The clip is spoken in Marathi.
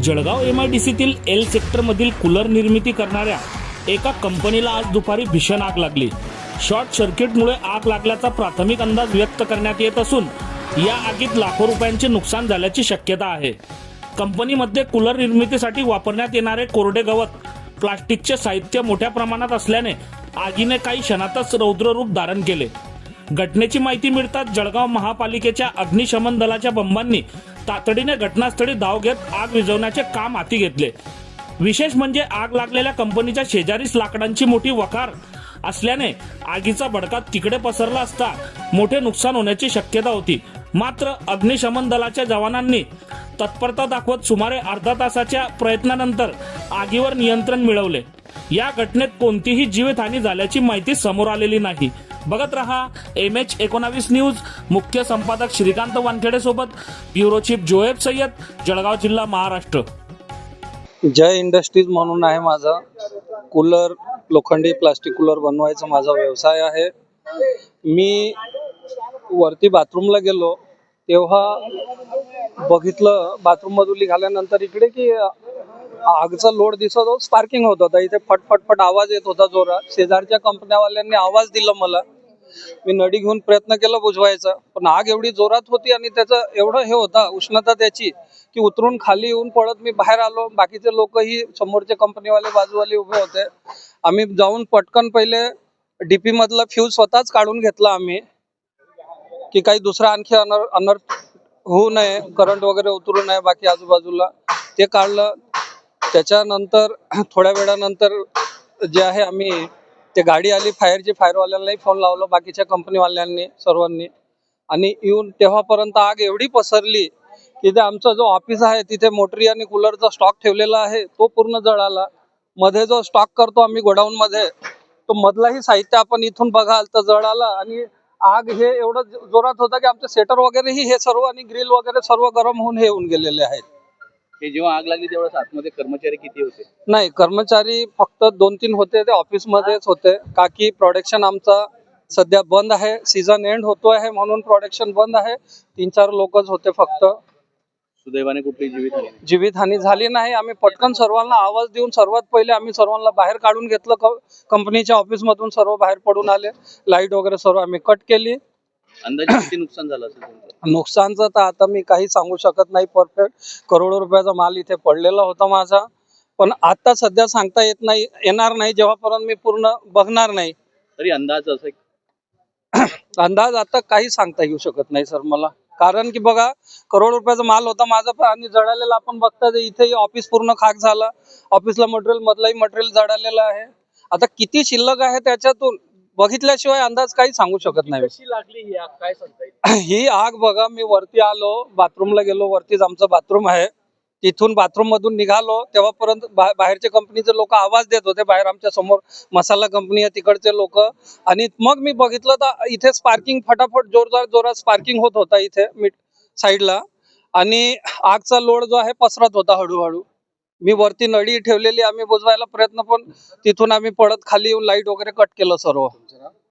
जळगाव MIDCतील एल सेक्टरमधील कूलर निर्मिती करणाऱ्या एका कंपनीला आज दुपारी भीषण आग लागली। शॉर्ट सर्किटमुळे आग लागल्याचा प्राथमिक अंदाज व्यक्त करण्यात येत असून या आगीत लाखो रुपयांचे नुकसान झाल्याची शक्यता आहे। कंपनीमध्ये कूलर निर्मितीसाठी वापरण्यात येणारे कोरडे गवत, प्लास्टिकचे साहित्य मोठ्या प्रमाणात असल्याने आगीने काही क्षणातच रौद्र रूप धारण केले। घटनेची माहिती मिळताच जळगाव महापालिकेच्या अग्निशमन दलाच्या बंबांनी तातडीने घटनास्थळी धाव घेत आग विझवण्याचे काम हाती घेतले। विशेष म्हणजे आग लागलेल्या कंपनीच्या शेजारीच लाकडांची मोठी वखार असल्याने आगीचा भडका तिकडे पसरला असता मोठे नुकसान होण्याची शक्यता होती। मात्र अग्निशमन दलाच्या जवानांनी तत्परता दाखवत सुमारे अर्धा तासाच्या प्रयत्नानंतर आगीवर नियंत्रण मिळवले। या घटनेत कोणतीही जीवितहानी झाल्याची माहिती समोर आलेली नाही। बघत रहा MH19 न्यूज। मुख्य संपादक श्रीकांत वानखेडे सोबत ब्युरो चीफ जोएब सय्यद, जळगाव जिल्हा, महाराष्ट्र। जय इंडस्ट्रीज म्हणून आहे माझा कूलर, लोखंडी प्लास्टिक कूलर बनवायचा माझा व्यवसाय आहे। मी वरती बाथरूमला गेलो तेव्हा बघितलं, बाथरूम मधून निघाल्यानंतर इकडे की आगचा लोड दिसत होता, स्पार्किंग होत होता। इथे फटफटफट आवाज येत होता जोरात। शेजारच्या कंपन्यावाल्यांनी आवाज दिला मला, मी नडी घेऊन प्रयत्न केला बुझवायचा, पण आग एवढी जोरात होती आणि त्याचं एवढं हे होता उष्णता त्याची की उतरून खाली येऊन पडत मी बाहेर आलो। बाकीचे लोकही समोरचे कंपनीवाले बाजूवाले उभे होते। आम्ही जाऊन पटकन पहिले डीपी मधला फ्यूज स्वतःच काढून घेतला आम्ही, की काही दुसरा आणखी अनर्थ होऊ नये, करंट वगैरे उतरू नये बाकी आजूबाजूला। ते काढलं। त्याच्यानंतर थोड्या वेळानंतर जे आहे आम्ही ते गाडी आली फायरची, फायरवाल्यांनाही फोन लावला, बाकीच्या कंपनीवाल्यांनी सर्वांनी, आणि येऊन तेव्हापर्यंत आग एवढी पसरली की ते आमचा जो ऑफिस आहे तिथे मोटरी आणि कूलरचा स्टॉक ठेवलेला आहे तो पूर्ण जळाला। मध्ये जो स्टॉक करतो आम्ही गोडाऊन मध्ये, तो मधलाही साहित्य आपण इथून बघाल तर जळाला। आणि आग हे एवढं जोरात होतं की आमचे सेटर वगैरेही हे सर्व आणि ग्रिल वगैरे सर्व गरम होऊन हे होऊन गेलेले आहेत। हे जेव्हा आग लागली तेव्हा आतमध्ये कर्मचारी किती होते? नाही, कर्मचारी फक्त 2-3 होते, ते ऑफिस मध्येच होते। का की प्रोडक्शन आमचा सध्या बंद आहे, सीझन एंड होतो आहे म्हणून प्रोडक्शन बंद आहे। 3-4 लोकच होते फक्त। सुदैवाने कुठली जीवितहानी झाली नाही। आम्ही पटकन सर्वांना आवाज देऊन सर्वात पहिले आम्ही सर्वांना बाहेर काढून घेतलं। कंपनीच्या ऑफिस मधून सर्व बाहेर पडून आले, लाईट वगैरे सर्व आम्ही कट केली। अंदाजे किती नुकसान झालं असेल तुमचं? नुकसानचं तर आता मी काही सांगू शकत नाही परफेक्ट। करोडो रुपयाचा माल इथे पडलेला होता माझा, पण आता सध्या सांगता येणार नाही जेव्हापर्यंत मी पूर्ण बघणार नाही। तरी अंदाज असं अंदाज आता काही सांगता येऊ शकत नाही सर मला, कारण की बघा करोड रुपयाचा माल होता माझा पण, आणि जळालेला आपण बघता इथे ऑफिस पूर्ण खाक झाला। ऑफिसला मटेरियल, मधलाही मटेरियल जळालेलं आहे। आता किती शिल्लक आहे त्याच्यातून बघितल्याशिवाय अंदाज काही सांगू शकत नाही। कशी लागली ही आग काय सांगता येईल? ही आग बघा, मी वरती आलो, बाथरूमला गेलो, वरतीच आमचं बाथरूम आहे, तिथून बाथरूम मधून निघालो तेव्हापर्यंत बाहेरचे कंपनीचे लोक आवाज देत होते। बाहेर आमच्या समोर मसाला कंपनी आहे तिकडचे लोक, आणि मग मी बघितलं तर इथे स्पार्किंग फटाफट जोरात स्पार्किंग होत होता इथे मिड साईडला, आणि आगचा लोड जो आहे पसरत होता हळूहळू। मी वरती नळी ठेवलेली, आम्ही बुजवायला प्रयत्न, पण तिथून आम्ही पडत खाली येऊन लाईट वगैरे कट केलं सर्व।